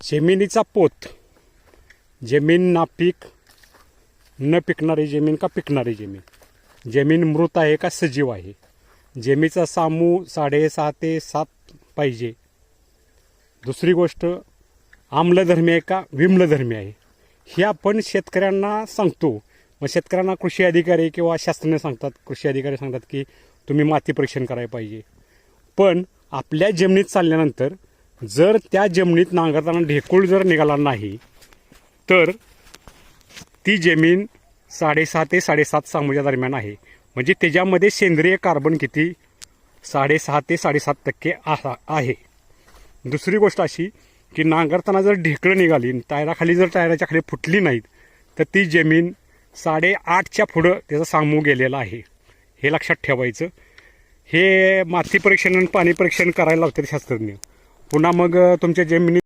जमिनीचा पोत, जमीन नापीक, न पिकणारी जमीन का पिकणारी जमीन, जमीन मृत आहे का सजीव आहे, जमिनीचा सामू 6.5 ते 7 पाहिजे. दुसरी गोष्ट, आम्लधर्मी आहे का विम्लधर्मी आहे, हे आपण शेतकऱ्यांना सांगतो. मग शेतकऱ्यांना कृषी अधिकारी किंवा शास्त्रज्ञ सांगतात, कृषी अधिकारी सांगतात की तुम्ही माती परीक्षण करायला पाहिजे. पण आपल्या जमिनीत चालल्यानंतर जर त्या जमिनीत नांगरताना ढेकूळ जर निघाला नाही तर ती जमीन 6.5 ते 7.5 सामूच्या दरम्यान आहे. म्हणजे त्याच्यामध्ये सेंद्रिय कार्बन किती 6.5 ते 7.5% आहे. दुसरी गोष्ट अशी की नांगरताना जर ढेकळं निघाली, टायराखाली जर टायराच्या खाली फुटली नाहीत तर ती जमीन 8.5च्या पुढं त्याचा सामू गेलेला आहे. हे लक्षात ठेवायचं. हे माती परीक्षण आणि पाणी परीक्षण करायला लावतात शास्त्रज्ञ. पुन्हा मग तुमच्या जमिनी